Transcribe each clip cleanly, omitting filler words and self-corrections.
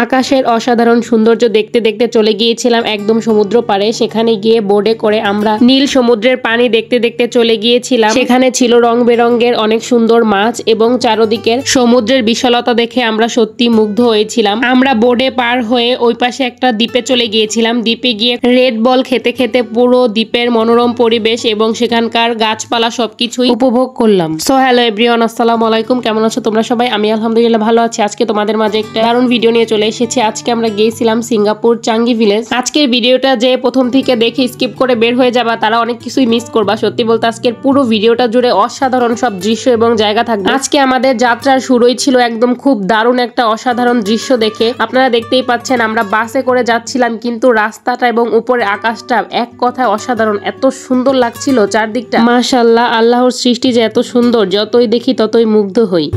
আকাশের অসাধারণ সৌন্দর্য দেখতে দেখতে চলে গিয়েছিলাম একদম সমুদ্র পাড়ে। সেখানে গিয়ে বোটে করে আমরা নীল সমুদ্রের পানি দেখতে দেখতে চলে গিয়েছিলাম। সেখানে ছিল রং বেরঙের অনেক সুন্দর মাছ এবং চারদিকের সমুদ্রের বিশালতা দেখে আমরা সত্যি মুগ্ধ হয়েছিলাম। আমরা বোটে পার হয়ে ওই পাশে একটা দ্বীপে চলে গিয়েছিলাম। দ্বীপে গিয়ে রেড বল খেতে খেতে পুরো দ্বীপের মনোরম পরিবেশ এবং সেখানকার গাছপালা সবকিছুই উপভোগ করলাম। সো হ্যালো এভরিওয়ান, আসসালামু আলাইকুম। কেমন আছো তোমরা সবাই? আমি আলহামদুলিল্লাহ ভালো আছি। আজকে তোমাদের মাঝে একটা দারুণ ভিডিও নিয়ে চলে এসেছি। আজকে আমরা গিয়েছিলাম সিঙ্গাপুর চাঙ্গি ভিলেজ। আজকের ভিডিওটা যে প্রথম থেকে দেখে স্কিপ করে বের হয়ে যাবা তারা অনেক কিছুই মিস করবা। সত্যি বলতে আজকের পুরো ভিডিওটা জুড়ে অসাধারণ সব দৃশ্য এবং জায়গা থাকবে। আজকে আমাদের যাত্রার শুরুই ছিল একদম খুব দারুণ একটা অসাধারণ দৃশ্য দেখে। আপনারা দেখতেই পাচ্ছেন আমরা বাসে করে যাচ্ছিলাম, কিন্তু রাস্তাটা এবং উপরে আকাশটা এক কথায় অসাধারণ। এত সুন্দর লাগছিল চারদিকটা। মাশাআল্লাহ, আল্লাহর সৃষ্টি যে এত সুন্দর, যতই দেখি ততই মুগ্ধ হই।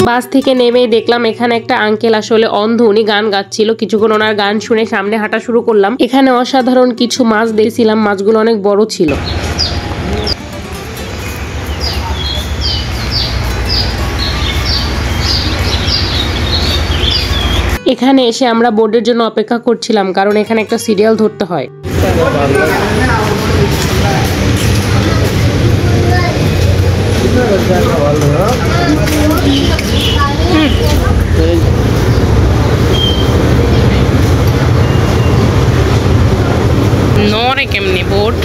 বাস থেকে নেমেই দেখলাম এখানে একটা আঙ্কেল আসলে অন্ধ, উনি গান গাচ্ছিল। কিছুক্ষণ ওনার গান শুনে সামনে হাঁটা শুরু করলাম। এখানে অসাধারণ কিছু মাছ দেখছিলাম, মাছগুলো অনেক বড় ছিল। এখানে এসে আমরা বোর্ডের জন্য অপেক্ষা করছিলাম, কারণ এখানে একটা সিরিয়াল ধরতে হয়। নরে কেমনি বোট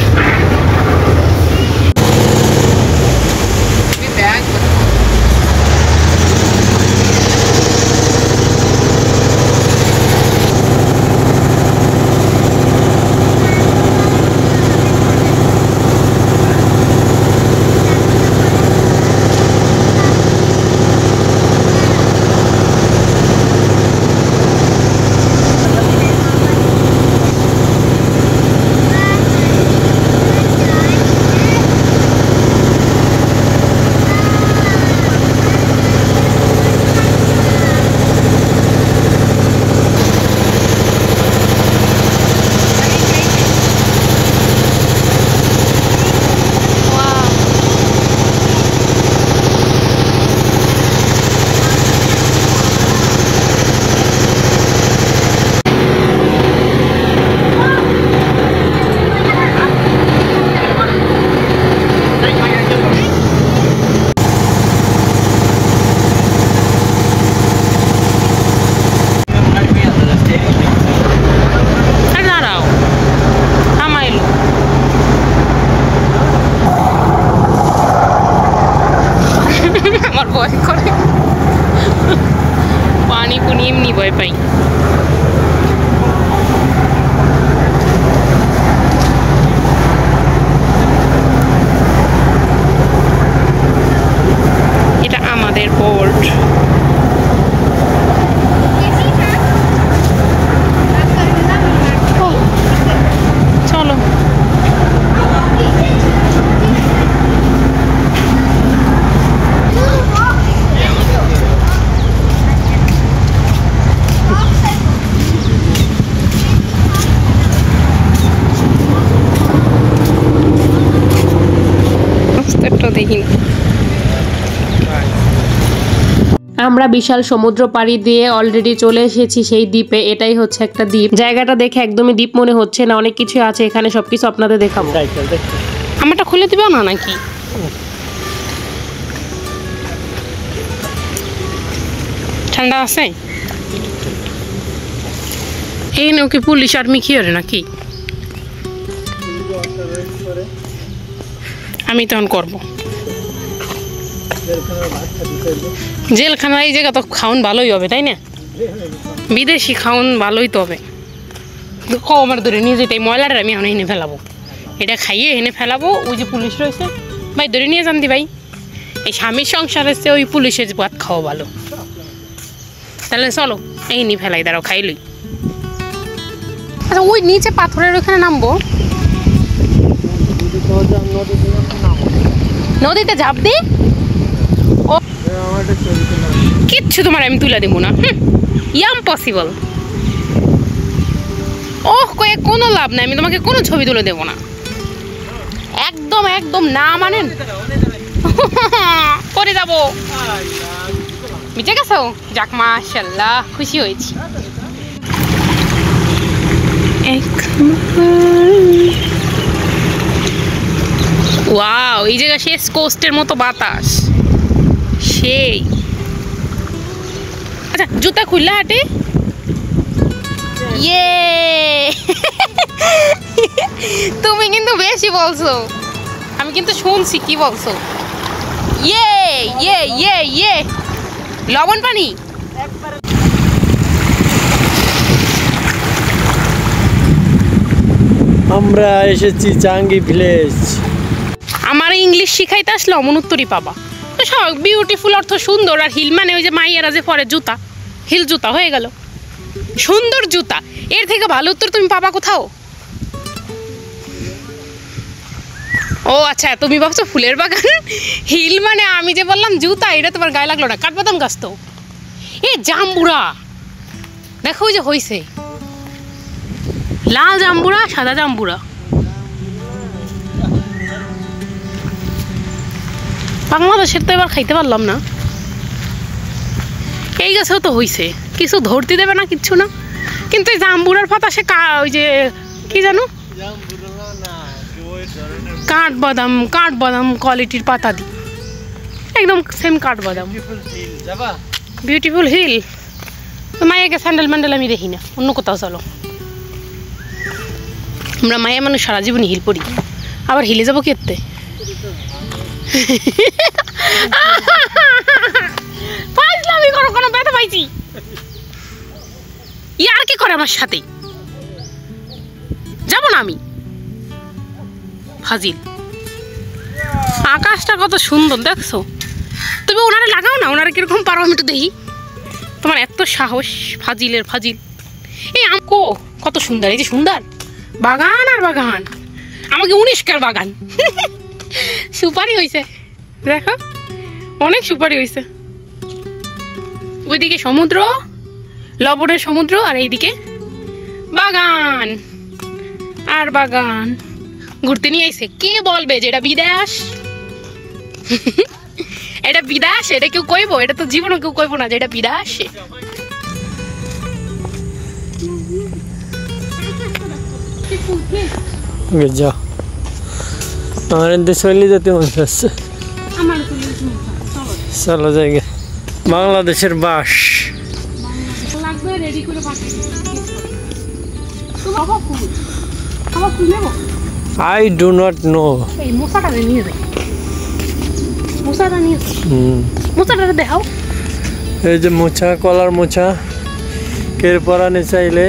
ভয় করে, পানি পুনি এমনি ভয় পাই। এটা আমাদের পোর্ট। চলো আমরা বিশাল সমুদ্র পাড়ি দিয়ে অলরেডি চলে এসেছি সেই দ্বীপে। এটাই হচ্ছে একটা দ্বীপ। জায়গাটা দেখে একদমই দ্বীপ মনে হচ্ছে না, অনেক কিছু আছে এখানে, সবকিছু আপনাদের দেখাবো। আমারটা খুলে দিবে না নাকি? ঠান্ডা আছে এখানে? ওকে পুলিশ আর্মি কি করে নাকি? আমি তখন করবো জেলখানা। এই জায়গা তো খাওন ভালোই হবে, তাই না? বিদেশি খাওন ভালোই তো হবে। আমার ধরে নিয়ে যেতে ময়লাটা আমি এখন এনে ফেলাবো, এটা খাইয়ে এনে ফেলাবো। ওই যে পুলিশ রয়েছে, ভাই ধরে নিয়ে যান দি ভাই। এই স্বামীর সংসার এসে ওই পুলিশের ভাত খাওয়া ভালো। তাহলে চলো এই নিয়ে ফেলাই, দাঁড়াও খাইলই। আচ্ছা ওই নিচে পাথরের ওখানে নামবো, নদীতে ঝাঁপ দি। ও কিচ্ছু তোমার আমি তুলে দেবো না, ইম্পসিবল। ওহ কয়ে কোনো লাভ নাই, আমি তোমাকে কোনো ছবি তুলে দেবো না। একদম একদম না মানেন করে যাবো। ভিজে গেছো? যাক মাশাআল্লাহ, খুশি হয়েছি। ওয়াও, এই জায়গা শেষ কোস্টের মতো বাতাস সেই। আচ্ছা, জুতা খুললে হাঁটে। ইয়ে তুমি কিন্তু বেশি বলছো, আমি কিন্তু শুনছি কি বলছো। ইয়ে ইয়ে ইয়ে ইয়ে লবণ পানি। আমরা এসেছি জাঙ্গি ভিলেজ। আমার ইংলিশ শিখাইতে আসলে অমন উত্তরই পাবা। বিউটিফুল অর্থ সুন্দর, আর হিল মানে ওই যে মাইয়ারা যে পরে জুতা, হিল জুতা হয়ে গেল সুন্দর জুতা। এর থেকে ভালো উত্তর তুমি পাবা কোথাও? ও আচ্ছা, তুমি ভাবছো ফুলের বাগান। হিল মানে আমি যে বললাম জুতা, এটা তোমার গায়ে লাগলো না? কাঠবাদাম গাছ তো। এ জাম্বুরা দেখো, ওই যে হইছে লাল জাম্বুরা, সাদা জাম্বুরা। বাংলাদেশের তো এবার খাইতে পারলাম না। এই গাছেও তো হইছে, কিছু ধরতে দেবে না, কিচ্ছু না। কিন্তু এই জাম্বুরার পাতা সে ওই যে কি জানো, কাঠবাদাম কোয়ালিটির পাতা দি, একদম সেম কাঠবাদাম। Beautiful hill. মায়াকে স্যান্ডেল ম্যান্ডেল আমি দেখি না, অন্য কোথাও চলো। আমরা মায়া মানুষ সারা জীবন হিল পরি, আবার হিলে যাবো কেতে? ফাইজলামি করো, কোনো ব্যথা পাইছি? ইয়ার কি করে আমার সাথে? যাবো না আমি। ফাজিল। আকাশটা কত সুন্দর দেখছো? তুমি ওনারে লাগাও না, ওনারে কিরকম পারো আমি একটু দেখি। তোমার এত সাহস, ফাজিলের ফাজিল। এই আমকো কত সুন্দর, এই যে সুন্দর বাগান আর বাগান, আমাকে 19 বাগান। সুপারি হয়েছে দেখো, অনেক সুপারি হয়েছে। ওইদিকে সমুদ্র, লবণের সমুদ্র, আর এইদিকে বাগান আর বাগান। ঘুরতে নিয়ে আইছে। কে বলবে যে এটা বিদেশ? এটা বিদেশ, এটা কেউ কইব? এটা তো জীবনে কেউ কইব না যে এটা বিদেশ। যাও, আমার দেশে যেতে মনে হচ্ছে। চলো জায়গা, বাংলাদেশের বাস। I do not know. এই মোসাটা নিয়ে যাই, মোসাটা নিয়ে মোসাটা দেখাও। এই যে মোচা, কলার মোচা, কে পরানে চাইলে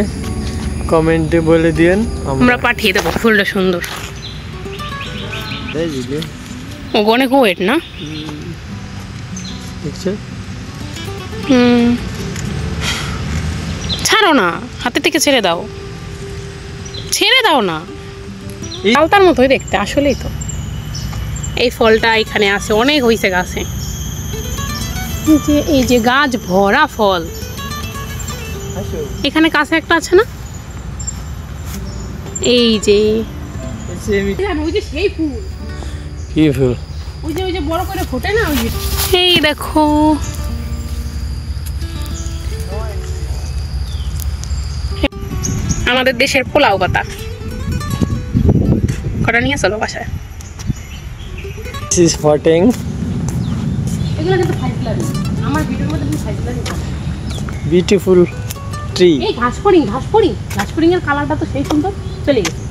কমেন্টে বলে দিয়েন, আমরা পাঠিয়ে দেবো। ফুলটা সুন্দর, ও অনেক ওয়েট না? ছাড়ো না, হাতে থেকে ছেড়ে দাও, ছেড়ে দাও না। আলতার মতোই দেখতে, আসলেই তো। এই ফলটা এখানে আছে, অনেক হয়েছে গাছে। এই যে গাছ ভরা ফল। এখানে কাছে একটা আছে না, এই যে ওই যে সেই ফুল। কি ফুল? ওই যে বড় করে ফোটে না, ওই যে। এই দেখো, আমাদের দেশের পোলাও পাতা। কটা নিয়ে চলো বাসায়। এগুলো কিন্তু ফাইজলামি, আমার ভিডিওর মধ্যে কিন্তু ফাইজলামি। Beautiful tree. এই ঘাসফড়িং এর কালারটা তো সেই সুন্দর। চলে গেছে।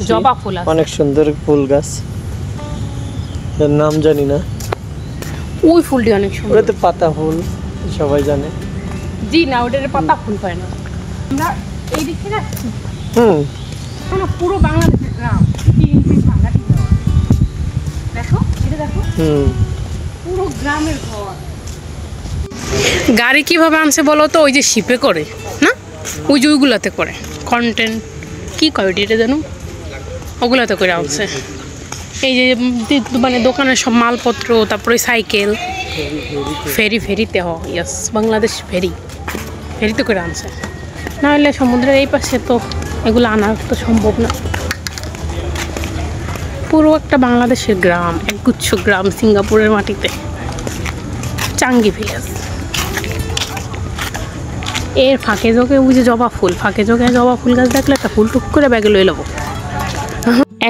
জবা ফুল আছে, অনেক সুন্দর ফুল গাছ, এর নাম জানি না। ওই ফুলটি অনেক সুন্দর। ওটা তো পাতা ফুল, সবাই জানে। জি না, ওটার পাতা ফুল পায় না। আমরা এই দিক থেকে আসছি। না, পুরো বাংলাদেশের গ্রাম। দেখো, এটা দেখো, পুরো গ্রামের ঘর। গাড়ি কিভাবে আনছে বলো তো? ওই যে শিপে করে না, ওই যে ওইগুলাতে করে কন্টেন্ট কি কয় এটা জানো, ওগুলাতে করে আনছে। এই যে মানে দোকানের সব মালপত্র, তারপরে সাইকেল, ফেরিতে ইয়াস, বাংলাদেশ ফেরিতে করে আনছে। না হলে সমুদ্রের এই পাশে তো এগুলো আনা তো সম্ভব না। পুরো একটা বাংলাদেশের গ্রাম, একগুচ্ছ গ্রাম সিঙ্গাপুরের মাটিতে। টাঙ্গি ভিলেজ। এর ফাঁকে যোগে ওই যে জবা ফুল, ফাঁকে যোগে জবা ফুল গাছ দেখলে একটা ফুল টুক করে ব্যাগে লয়ে নেবো।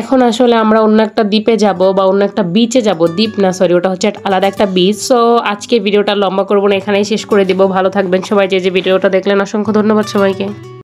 এখন আসলে আমরা অন্য একটা দ্বীপে যাব বা অন্য একটা বিচে যাব, দ্বীপ না সরি, ওটা হচ্ছে আলাদা একটা বিচ। সো আজকে ভিডিওটা লম্বা করবো না, এখানেই শেষ করে দিব। ভালো থাকবেন সবাই, যে ভিডিওটা দেখলেন অসংখ্য ধন্যবাদ সবাইকে।